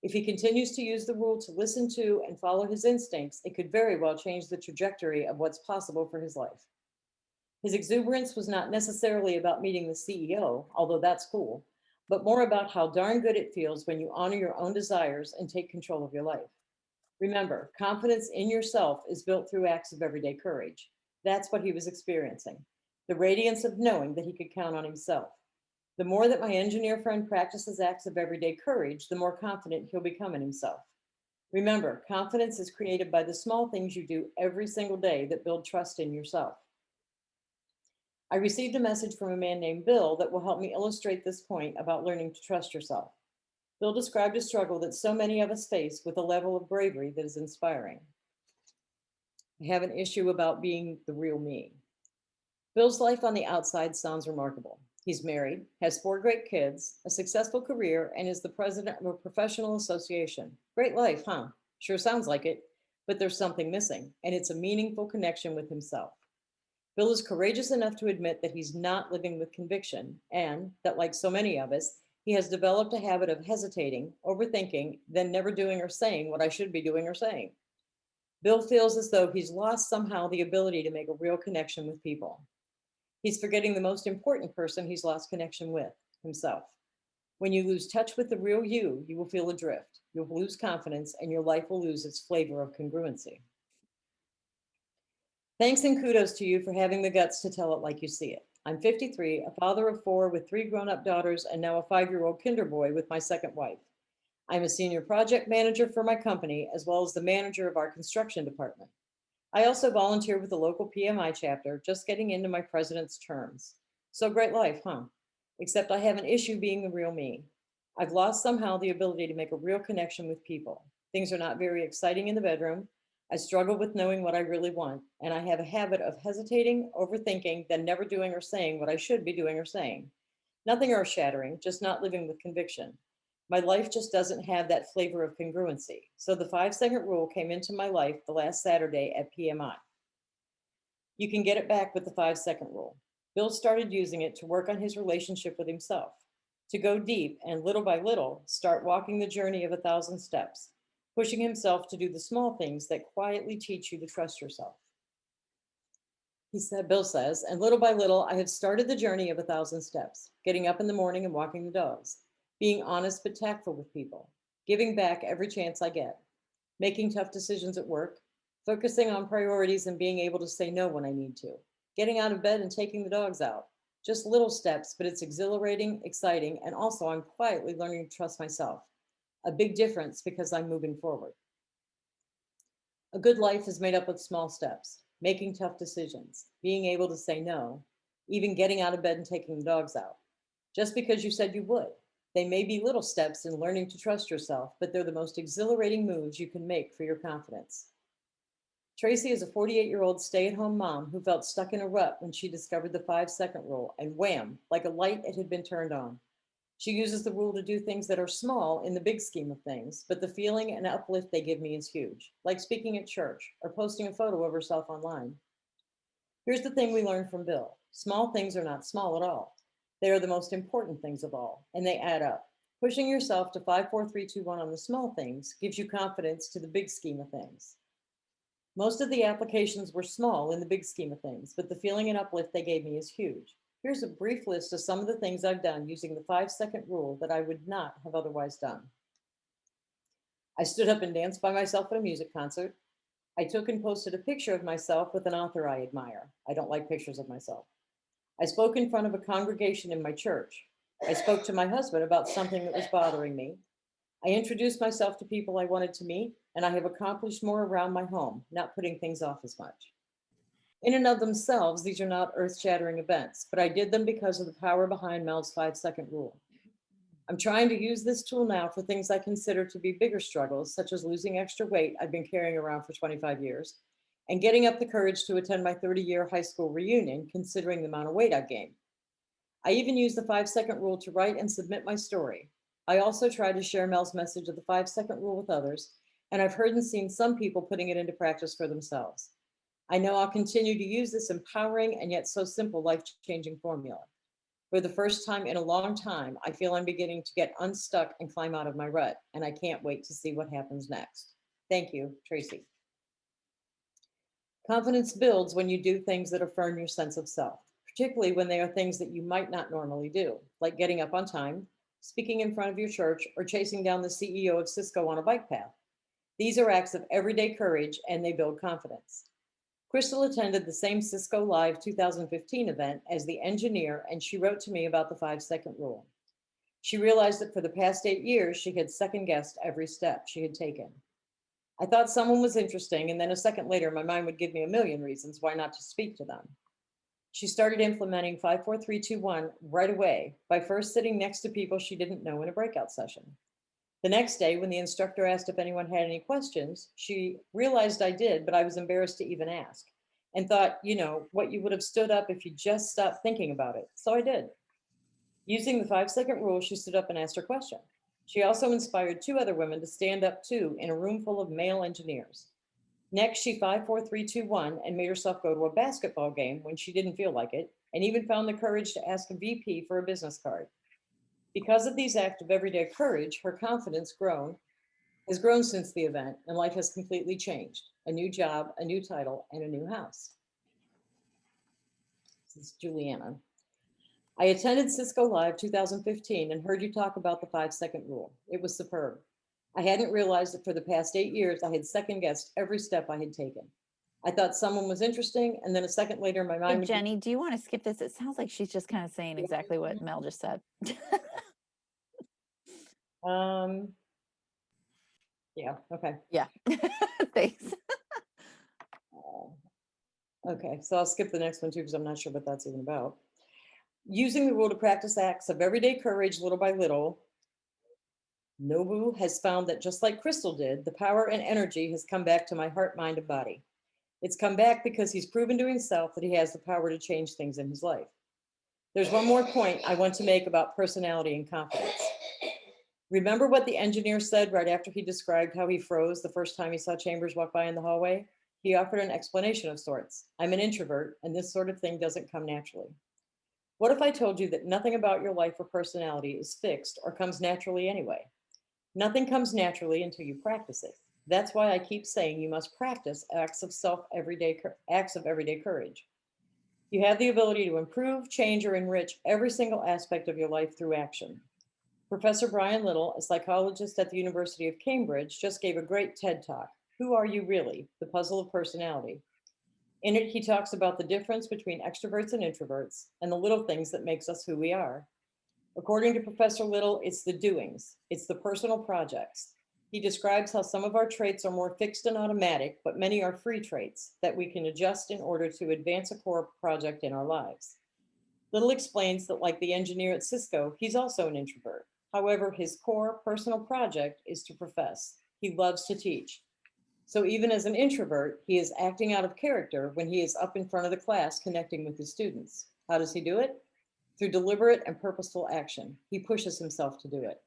If he continues to use the rule to listen to and follow his instincts, it could very well change the trajectory of what's possible for his life. His exuberance was not necessarily about meeting the CEO, although that's cool, but more about how darn good it feels when you honor your own desires and take control of your life. Remember, confidence in yourself is built through acts of everyday courage. That's what he was experiencing, the radiance of knowing that he could count on himself. The more that my engineer friend practices acts of everyday courage, the more confident he'll become in himself. Remember, confidence is created by the small things you do every single day that build trust in yourself. I received a message from a man named Bill that will help me illustrate this point about learning to trust yourself. Bill described a struggle that so many of us face with a level of bravery that is inspiring. I have an issue about being the real me. Bill's life on the outside sounds remarkable. He's married, has 4 great kids, a successful career, and is the president of a professional association. Great life, huh? Sure sounds like it, but there's something missing, and it's a meaningful connection with himself. Bill is courageous enough to admit that he's not living with conviction, and that, like so many of us, he has developed a habit of hesitating, overthinking, then never doing or saying what I should be doing or saying. Bill feels as though he's lost somehow the ability to make a real connection with people. He's forgetting the most important person he's lost connection with, himself. When you lose touch with the real you, you will feel adrift. You'll lose confidence and your life will lose its flavor of congruency. Thanks and kudos to you for having the guts to tell it like you see it. I'm 53, a father of 4 with 3 grown-up daughters and now a 5-year-old kinder boy with my second wife. I'm a senior project manager for my company, as well as the manager of our construction department. I also volunteer with the local PMI chapter, just getting into my president's terms. So great life, huh? Except I have an issue being the real me. I've lost somehow the ability to make a real connection with people. Things are not very exciting in the bedroom. I struggle with knowing what I really want, and I have a habit of hesitating, overthinking, then never doing or saying what I should be doing or saying. Nothing earth-shattering, just not living with conviction. My life just doesn't have that flavor of congruency. So the 5-second rule came into my life the last Saturday at PMI. You can get it back with the 5-second rule. Bill started using it to work on his relationship with himself, to go deep and little by little start walking the journey of 1,000 steps, pushing himself to do the small things that quietly teach you to trust yourself. Bill says, and little by little, I have started the journey of 1,000 steps, getting up in the morning and walking the dogs, being honest but tactful with people, giving back every chance I get, making tough decisions at work, focusing on priorities and being able to say no when I need to, getting out of bed and taking the dogs out. Just little steps, but it's exhilarating, exciting, and also I'm quietly learning to trust myself. A big difference because I'm moving forward. A good life is made up of small steps, making tough decisions, being able to say no, even getting out of bed and taking the dogs out. Just because you said you would. They may be little steps in learning to trust yourself, but they're the most exhilarating moves you can make for your confidence. Tracy is a 48-year-old stay-at-home mom who felt stuck in a rut when she discovered the 5-second rule, and wham, like a light, it had been turned on. She uses the rule to do things that are small in the big scheme of things, but the feeling and uplift they give me is huge, like speaking at church or posting a photo of herself online. Here's the thing we learned from Bill. Small things are not small at all. They are the most important things of all, and they add up. Pushing yourself to 5, 4, 3, 2, 1 on the small things gives you confidence to the big scheme of things. Most of the applications were small in the big scheme of things, but the feeling and uplift they gave me is huge. Here's a brief list of some of the things I've done using the 5-second rule that I would not have otherwise done. I stood up and danced by myself at a music concert. I took and posted a picture of myself with an author I admire. I don't like pictures of myself. I spoke in front of a congregation in my church. I spoke to my husband about something that was bothering me. I introduced myself to people I wanted to meet, and I have accomplished more around my home, not putting things off as much. In and of themselves, these are not earth-shattering events, but I did them because of the power behind Mel's 5-second rule. I'm trying to use this tool now for things I consider to be bigger struggles, such as losing extra weight I've been carrying around for 25 years, and getting up the courage to attend my 30-year high school reunion, considering the amount of weight I've gained. I even use the 5-second rule to write and submit my story. I also try to share Mel's message of the 5-second rule with others, and I've heard and seen some people putting it into practice for themselves. I know I'll continue to use this empowering and yet so simple life-changing formula. For the first time in a long time, I feel I'm beginning to get unstuck and climb out of my rut, and I can't wait to see what happens next. Thank you, Tracy. Confidence builds when you do things that affirm your sense of self, particularly when they are things that you might not normally do, like getting up on time, speaking in front of your church, or chasing down the CEO of Cisco on a bike path. These are acts of everyday courage, and they build confidence. Crystal attended the same Cisco Live 2015 event as the engineer, and she wrote to me about the 5-second rule. She realized that for the past 8 years, she had second-guessed every step she had taken. I thought someone was interesting, and then a second later, my mind would give me a million reasons why not to speak to them. She started implementing 5, 4, 3, 2, 1 right away by first sitting next to people she didn't know in a breakout session. The next day, when the instructor asked if anyone had any questions, she realized I did, but I was embarrassed to even ask, and thought, you know, what you would have stood up if you just stopped thinking about it. So I did. Using the 5-second rule, she stood up and asked her question. She also inspired 2 other women to stand up too in a room full of male engineers. Next, she 5, 4, 3, 2, 1 and made herself go to a basketball game when she didn't feel like it, and even found the courage to ask a VP for a business card. Because of these acts of everyday courage, her confidence has grown since the event, and life has completely changed. A new job, a new title, and a new house. This is Juliana. I attended Cisco Live 2015 and heard you talk about the 5-second rule. It was superb. I hadn't realized that for the past 8 years, I had second-guessed every step I had taken. I thought someone was interesting, and then a second later, my mind Hey, Jenny, do you want to skip this? It sounds like she's just kind of saying exactly what Mel just said. Yeah, okay. Yeah, thanks. Okay, so I'll skip the next one too, because I'm not sure what that's even about. Using the rule to practice acts of everyday courage little by little, Nobu has found that just like Crystal did, the power and energy has come back to my heart, mind, and body. It's come back because he's proven to himself that he has the power to change things in his life. There's one more point I want to make about personality and confidence. Remember what the engineer said right after he described how he froze the first time he saw Chambers walk by in the hallway? He offered an explanation of sorts. I'm an introvert, and this sort of thing doesn't come naturally. What if I told you that nothing about your life or personality is fixed or comes naturally anyway? Nothing comes naturally until you practice it. That's why I keep saying you must practice acts of everyday courage. You have the ability to improve, change, or enrich every single aspect of your life through action. Professor Brian Little, a psychologist at the University of Cambridge, just gave a great TED Talk, Who Are You Really? The Puzzle of Personality. In it, he talks about the difference between extroverts and introverts and the little things that makes us who we are. According to Professor Little, it's the doings, it's the personal projects. He describes how some of our traits are more fixed and automatic, but many are free traits that we can adjust in order to advance a core project in our lives. Little explains that, like the engineer at Cisco, he's also an introvert. However, his core personal project is to profess. He loves to teach. So even as an introvert, he is acting out of character when he is up in front of the class connecting with his students. How does he do it? Through deliberate and purposeful action. He pushes himself to do it.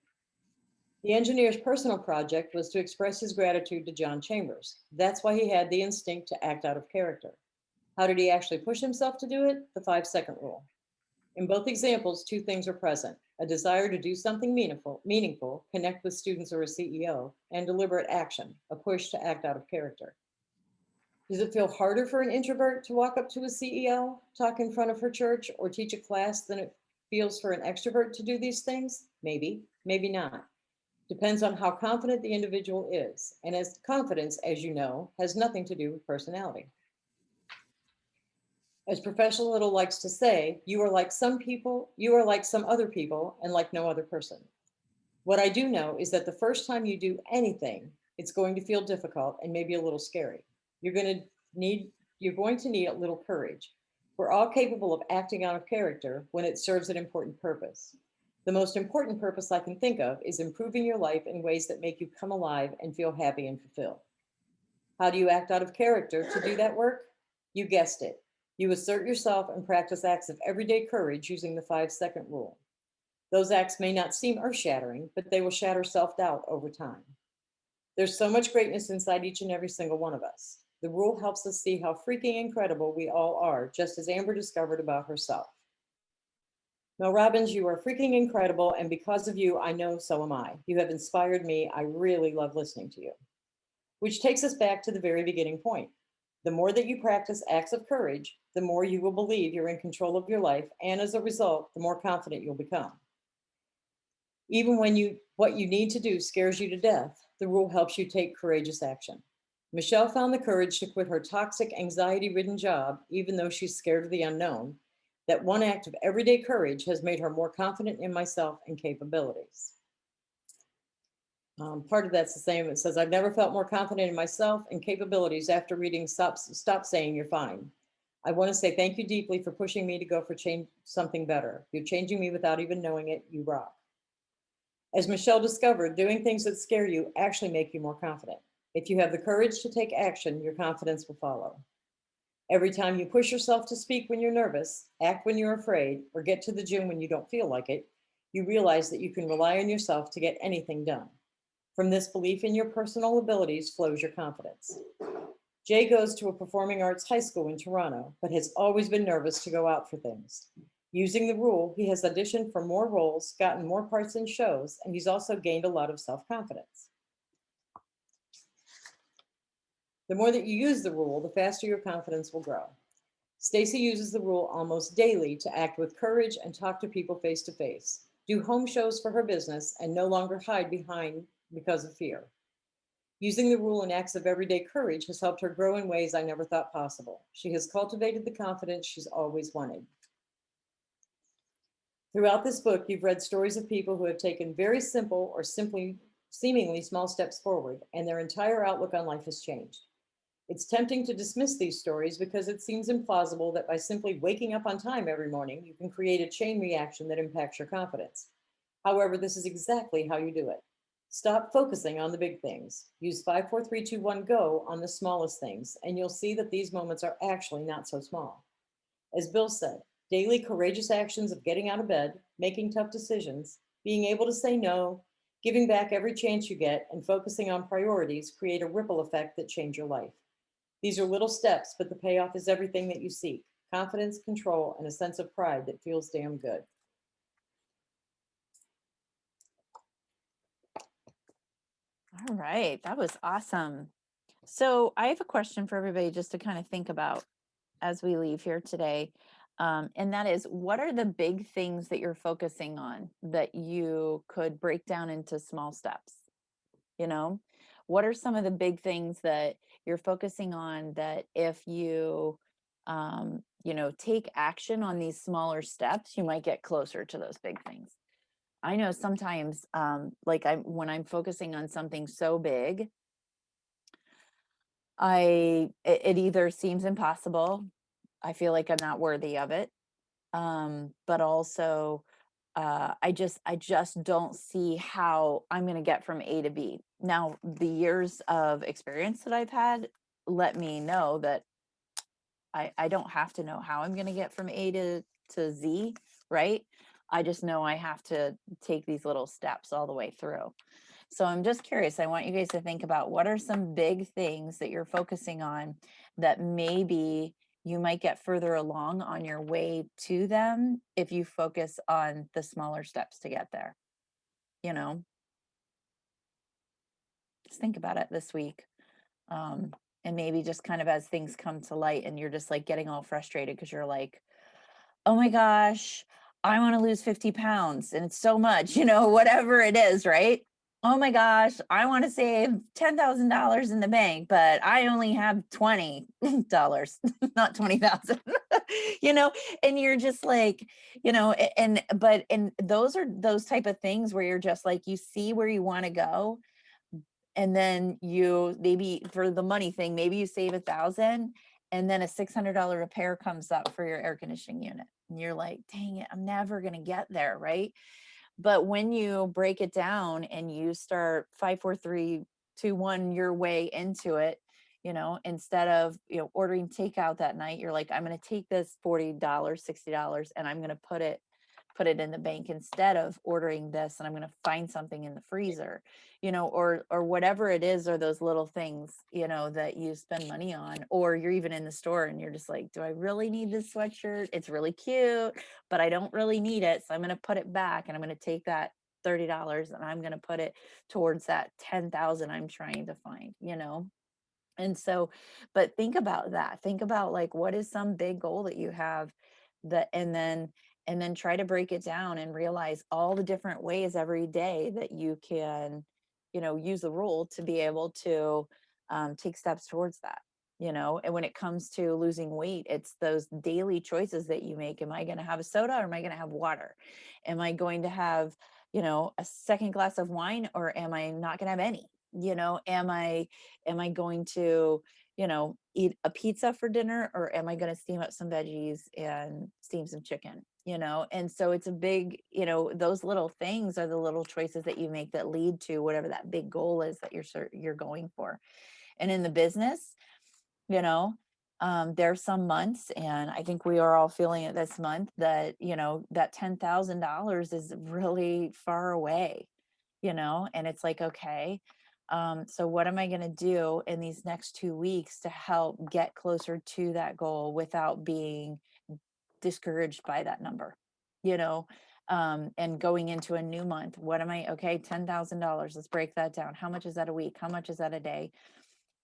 The engineer's personal project was to express his gratitude to John Chambers. That's why he had the instinct to act out of character. How did he actually push himself to do it? The 5-second rule. In both examples, two things are present: a desire to do something meaningful, connect with students or a CEO, and deliberate action, a push to act out of character. Does it feel harder for an introvert to walk up to a CEO, talk in front of her church, or teach a class than it feels for an extrovert to do these things? Maybe, maybe not. Depends on how confident the individual is. And as confidence, as you know, has nothing to do with personality. As Professor Little likes to say, you are like some people, you are like some other people, and like no other person. What I do know is that the first time you do anything, it's going to feel difficult and maybe a little scary. You're going to need a little courage. We're all capable of acting out of character when it serves an important purpose. The most important purpose I can think of is improving your life in ways that make you come alive and feel happy and fulfilled. How do you act out of character to do that work? You guessed it. You assert yourself and practice acts of everyday courage using the 5-second rule. Those acts may not seem earth-shattering, but they will shatter self-doubt over time. There's so much greatness inside each and every single one of us. The rule helps us see how freaking incredible we all are, just as Amber discovered about herself. Mel Robbins, you are freaking incredible, and because of you, I know so am I. You have inspired me. I really love listening to you. Which takes us back to the very beginning point. The more that you practice acts of courage, the more you will believe you're in control of your life, and as a result, the more confident you'll become. Even when what you need to do scares you to death, the rule helps you take courageous action. Michelle found the courage to quit her toxic, anxiety-ridden job, even though she's scared of the unknown. That one act of everyday courage has made her more confident in myself and capabilities. Part of that's the same. It says, I've never felt more confident in myself and capabilities after reading Stop Saying You're Fine. I want to say thank you deeply for pushing me to go for change something better. You're changing me without even knowing it. You rock. As Michelle discovered, doing things that scare you actually make you more confident. If you have the courage to take action, your confidence will follow. Every time you push yourself to speak when you're nervous, act when you're afraid, or get to the gym when you don't feel like it, you realize that you can rely on yourself to get anything done. From this belief in your personal abilities flows your confidence. Jay goes to a performing arts high school in Toronto, but has always been nervous to go out for things. Using the rule, he has auditioned for more roles, gotten more parts in shows, and he's also gained a lot of self-confidence. The more that you use the rule, the faster your confidence will grow. Stacy uses the rule almost daily to act with courage and talk to people face to face, do home shows for her business, and no longer hide behind because of fear. Using the rule in acts of everyday courage has helped her grow in ways I never thought possible. She has cultivated the confidence she's always wanted. Throughout this book, you've read stories of people who have taken very simple or simply seemingly small steps forward, and their entire outlook on life has changed. It's tempting to dismiss these stories because it seems implausible that by simply waking up on time every morning, you can create a chain reaction that impacts your confidence. However, this is exactly how you do it. Stop focusing on the big things. Use 5, 4, 3, 2, 1, go on the smallest things, and you'll see that these moments are actually not so small. As Bill said, daily courageous actions of getting out of bed, making tough decisions, being able to say no, giving back every chance you get, and focusing on priorities create a ripple effect that change your life. These are little steps, but the payoff is everything that you seek: confidence, control, and a sense of pride that feels damn good. All right, that was awesome. So I have a question for everybody just to kind of think about as we leave here today. And that is, what are the big things that you're focusing on that you could break down into small steps? You know, what are some of the big things that you're focusing on that if you, take action on these smaller steps, you might get closer to those big things. I know sometimes, like when I'm focusing on something so big, it either seems impossible. I feel like I'm not worthy of it. But also, I just don't see how I'm going to get from A to B. Now, the years of experience that I've had let me know that I don't have to know how I'm going to get from A to Z, right? I just know I have to take these little steps all the way through. So I'm just curious. I want you guys to think about, what are some big things that you're focusing on that maybe you might get further along on your way to them if you focus on the smaller steps to get there. You know, just think about it this week. Um, and maybe just kind of as things come to light and you're just like getting all frustrated because you're like, oh my gosh, I want to lose 50 pounds and it's so much, whatever it is, right? Oh my gosh, I want to save $10,000 in the bank, but I only have $20, not 20,000, and you're just like, and those are those type of things where you're just like, you see where you want to go. And then you maybe for the money thing, maybe you save 1,000 and then a $600 repair comes up for your air conditioning unit. And you're like, dang it, I'm never going to get there. Right. But when you break it down and you start 5, 4, 3, 2, 1 your way into it, instead of, ordering takeout that night, you're like, I'm going to take this $40, $60 and I'm going to put it in the bank instead of ordering this, and I'm going to find something in the freezer, or whatever it is, or those little things, that you spend money on, or you're even in the store and you're just like, do I really need this sweatshirt? It's really cute, but I don't really need it. So I'm going to put it back and I'm going to take that $30 and I'm going to put it towards that 10,000 I'm trying to find. And so, but think about that. Think about, like, what is some big goal that you have that, and then try to break it down and realize all the different ways every day that you can, use the rule to be able to take steps towards that. And when it comes to losing weight, it's those daily choices that you make. Am I going to have a soda or am I going to have water? Am I going to have, a second glass of wine, or am I not going to have any? Am I going to, eat a pizza for dinner, or am I going to steam up some veggies and steam some chicken? And so it's a big, those little things are the little choices that you make that lead to whatever that big goal is that you're going for. And in the business, you know, there's some months, and I think we are all feeling it this month, that, that $10,000 is really far away, and it's like, okay, so what am I going to do in these next 2 weeks to help get closer to that goal without being discouraged by that number, you know? And going into a new month, what am I, okay, $10,000, let's break that down. How much is that a week? How much is that a day?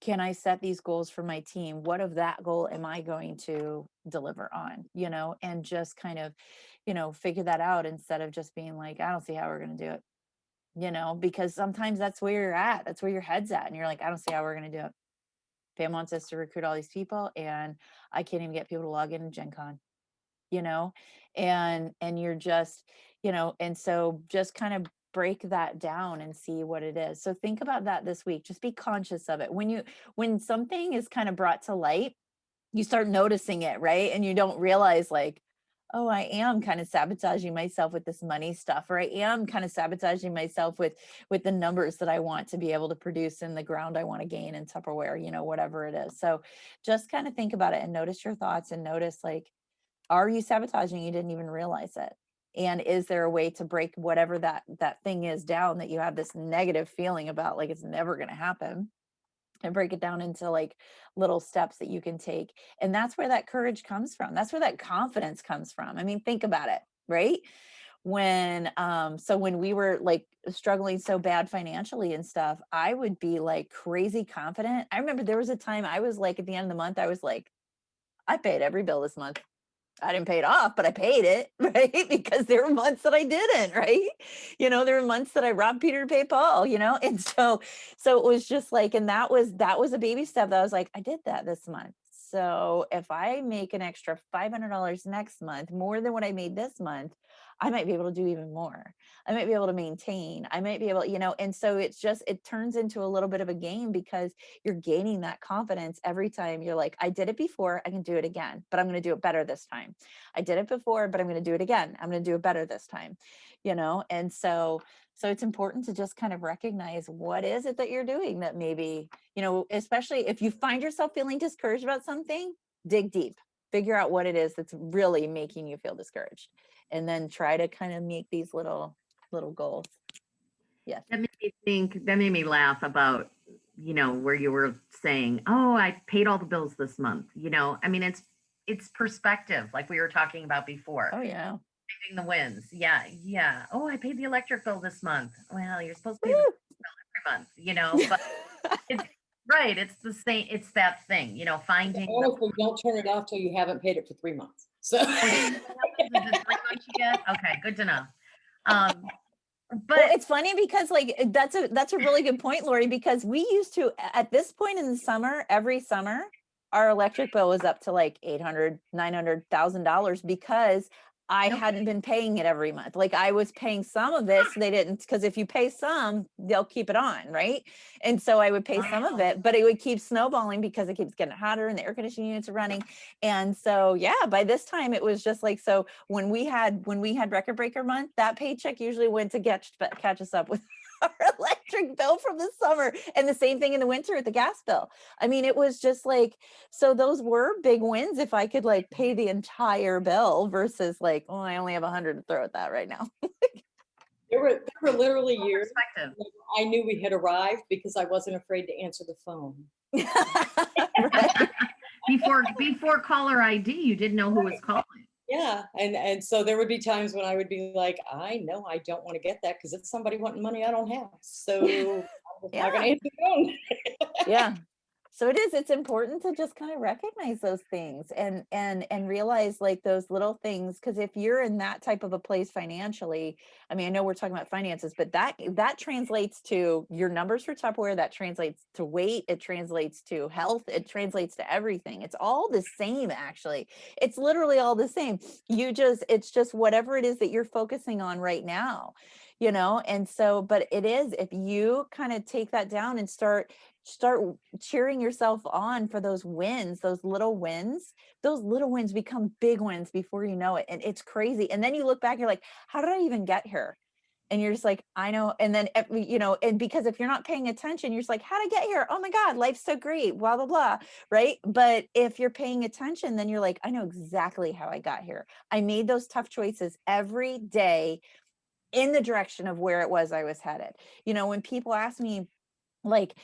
Can I set these goals for my team? What of that goal am I going to deliver on, and just kind of, figure that out instead of just being like, I don't see how we're going to do it, because sometimes that's where you're at. That's where your head's at. And you're like, I don't see how we're going to do it. Pam wants us to recruit all these people and I can't even get people to log in Gen Con, you know, and you're just, and so just kind of break that down and see what it is. So think about that this week. Just be conscious of it. When something is kind of brought to light, you start noticing it, right? And you don't realize, like, oh, I am kind of sabotaging myself with this money stuff, or I am kind of sabotaging myself with the numbers that I want to be able to produce in the ground I want to gain in Tupperware, whatever it is. So just kind of think about it and notice your thoughts, and notice, like, are you sabotaging? You didn't even realize it. And is there a way to break whatever that thing is down that you have this negative feeling about, like it's never going to happen, and break it down into, like, little steps that you can take. And that's where that courage comes from. That's where that confidence comes from. I mean, think about it, right? When we were, like, struggling so bad financially and stuff, I would be like crazy confident. I remember there was a time I was like, at the end of the month, I was like, I paid every bill this month. I didn't pay it off, but I paid it, right? Because there were months that I didn't, right? There were months that I robbed Peter to pay Paul, and so it was just like, and that was a baby step that I was like, I did that this month. So if I make an extra $500 next month, more than what I made this month, I might be able to do even more. I might be able to maintain. I might be able, and so it turns into a little bit of a game because you're gaining that confidence every time you're like, I did it before, I can do it again, but I'm going to do it better this time. I did it before, but I'm going to do it again. I'm going to do it better this time, and so it's important to just kind of recognize what is it that you're doing that maybe, especially if you find yourself feeling discouraged about something, dig deep, figure out what it is that's really making you feel discouraged, and then try to kind of make these little goals. Yes. That made me laugh about, where you were saying, oh, I paid all the bills this month. I mean, it's perspective, like we were talking about before. Oh yeah. The wins. Yeah. Yeah. Oh, I paid the electric bill this month. Well, you're supposed to pay the bill every month, but it's right. It's the same. It's that thing, finding. Honestly, don't turn it off till you haven't paid it for 3 months. So Is it 3 months you get? Okay, good to know. But well, it's funny because like that's a really good point, Lori, because we used to, at this point in the summer, every summer, our electric bill was up to like $800, $900,000 because I hadn't been paying it every month. Like I was paying some of it, so they didn't, because if you pay some, they'll keep it on, right? And so I would pay some of it, but it would keep snowballing because it keeps getting hotter and the air conditioning units are running. And so yeah, by this time it was just like, so when we had record breaker month, that paycheck usually went to catch us up with our electric bill from the summer, and the same thing in the winter with the gas bill. I mean, it was just like, so those were big wins if I could like pay the entire bill versus like, oh, I only have 100 to throw at that right now. there were literally years perspective. I knew we had arrived because I wasn't afraid to answer the phone. Right? Before caller ID, you didn't know who was calling. Yeah, and so there would be times when I would be like, I know I don't want to get that because it's somebody wanting money I don't have. So I'm just not gonna answer the phone. Yeah. So it's important to just kind of recognize those things and realize like those little things, because if you're in that type of a place financially, I mean, I know we're talking about finances, but that translates to your numbers for Tupperware, that translates to weight, it translates to health, it translates to everything. It's all the same, actually. It's literally all the same. It's just whatever it is that you're focusing on right now, and so, but it is, if you kind of take that down and start cheering yourself on for those wins, those little wins become big wins before you know it. And it's crazy. And then you look back, you're like, how did I even get here? And you're just like, I know. And then, and because if you're not paying attention, you're just like, how'd I get here? Oh my God, life's so great, blah, blah, blah. Right. But if you're paying attention, then you're like, I know exactly how I got here. I made those tough choices every day in the direction of where it was I was headed. When people ask me, like,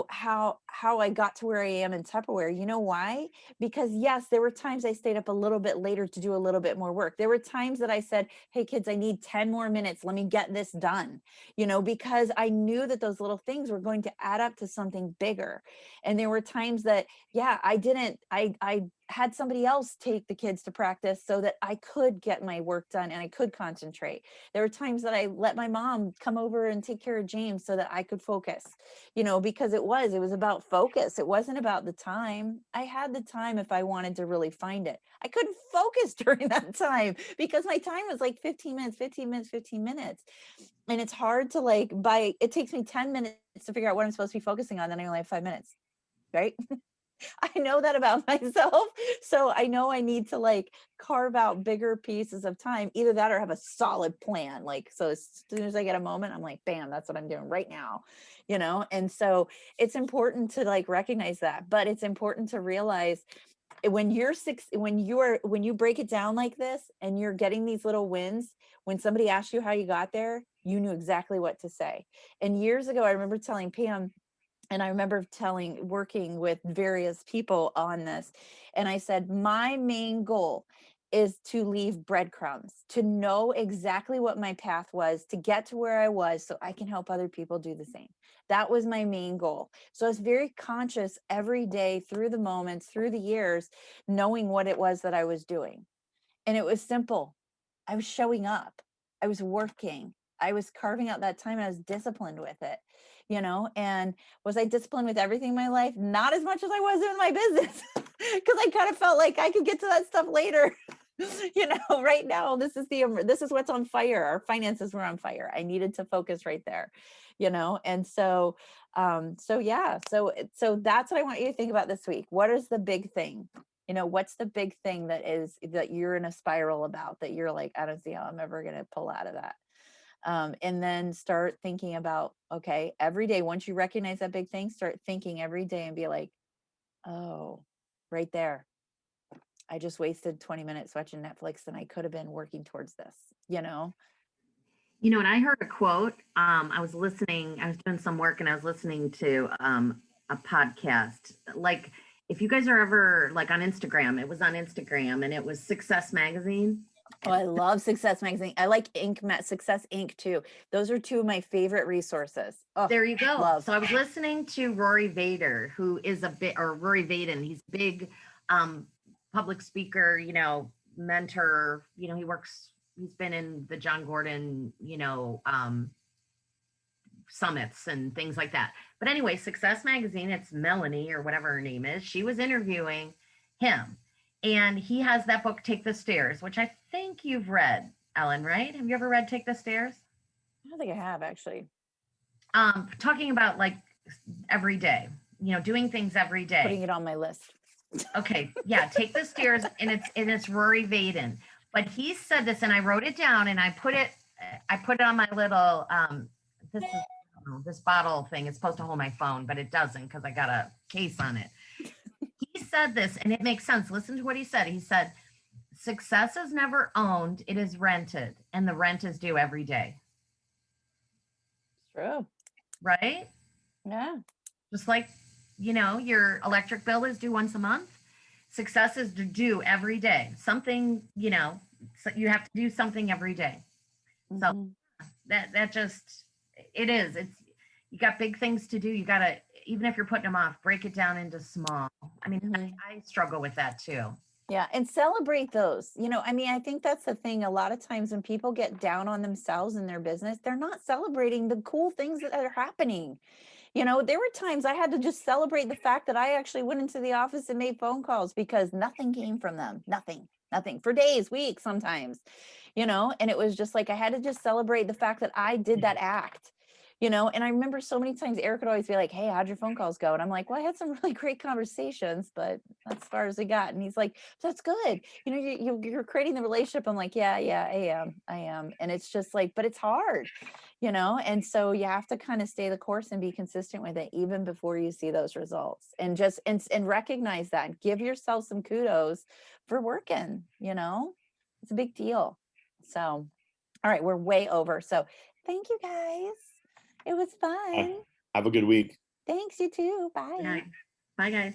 how I got to where I am in Tupperware, why? Because yes, there were times I stayed up a little bit later to do a little bit more work. There were times that I said, hey kids, I need 10 more minutes, let me get this done, because I knew that those little things were going to add up to something bigger. And there were times that, yeah, I had somebody else take the kids to practice so that I could get my work done and I could concentrate. There were times that I let my mom come over and take care of James so that I could focus, because it was about focus. It wasn't about the time. I had the time if I wanted to really find it. I couldn't focus during that time because my time was like 15 minutes, 15 minutes, 15 minutes. And it's hard to it takes me 10 minutes to figure out what I'm supposed to be focusing on. Then I only have 5 minutes, right? I know that about myself. So I know I need to carve out bigger pieces of time, either that or have a solid plan. So as soon as I get a moment, I'm like, bam, that's what I'm doing right now, And so it's important to recognize that, but it's important to realize when you break it down like this and you're getting these little wins, when somebody asks you how you got there, you knew exactly what to say. And years ago, I remember telling Pam, and I remember working with various people on this. And I said, my main goal is to leave breadcrumbs, to know exactly what my path was, to get to where I was so I can help other people do the same. That was my main goal. So I was very conscious every day through the moments, through the years, knowing what it was that I was doing. And it was simple. I was showing up. I was working. I was carving out that time and I was disciplined with it, and was I disciplined with everything in my life? Not as much as I was in my business because I kind of felt like I could get to that stuff later. Right now, this is what's on fire. Our finances were on fire. I needed to focus right there, and so that's what I want you to think about this week. What is the big thing? What's the big thing that you're in a spiral about, that you're like, I don't see how I'm ever going to pull out of that. And then start thinking about, okay, every day, once you recognize that big thing, start thinking every day and be like, oh, right there. I just wasted 20 minutes watching Netflix and I could have been working towards this, And I heard a quote. I was doing some work and I was listening to a podcast. Like, if you guys are ever like on Instagram, it was on Instagram and it was Success Magazine. Oh, I love Success Magazine. I like Success Inc. too. Those are two of my favorite resources. Oh, There you go. love. So I was listening to Rory Vader, who is Rory Vaden. He's a big public speaker, mentor. He's been in the John Gordon, summits and things like that. But anyway, Success Magazine, it's Melanie or whatever her name is. She was interviewing him. And he has that book, Take the Stairs, which I think you've read, Ellen, right? Have you ever read Take the Stairs? I don't think I have, actually. Talking about like every day, doing things every day. Putting it on my list. Okay. Yeah. Take the Stairs. And it's Rory Vaden. But he said this, and I wrote it down and I put it on my little, this bottle thing. It's supposed to hold my phone, but it doesn't because I got a case on it. He said this, and it makes sense. Listen to what he said. He said, success is never owned, it is rented, and the rent is due every day. True. Right? Yeah. Just like, your electric bill is due once a month. Success is due every day. Something, so you have to do something every day. So that just, it is. You got big things to do. You got to, even if you're putting them off, break it down into small. I mean, I struggle with that too. Yeah. And celebrate those, I think that's the thing. A lot of times when people get down on themselves in their business, they're not celebrating the cool things that are happening. There were times I had to just celebrate the fact that I actually went into the office and made phone calls because nothing came from them. Nothing for days, weeks, sometimes, and it was just like, I had to just celebrate the fact that I did that act. And I remember so many times Eric would always be like, hey, how'd your phone calls go? And I'm like, well, I had some really great conversations, but that's as far as we got. And he's like, that's good. You're creating the relationship. I'm like, yeah, I am. And it's just like, but it's hard, and so you have to kind of stay the course and be consistent with it even before you see those results, and just, and recognize that and give yourself some kudos for working, it's a big deal. So, all right, we're way over. So thank you guys. It was fun. Have a good week. Thanks, you too. Bye. Yeah. Bye, guys.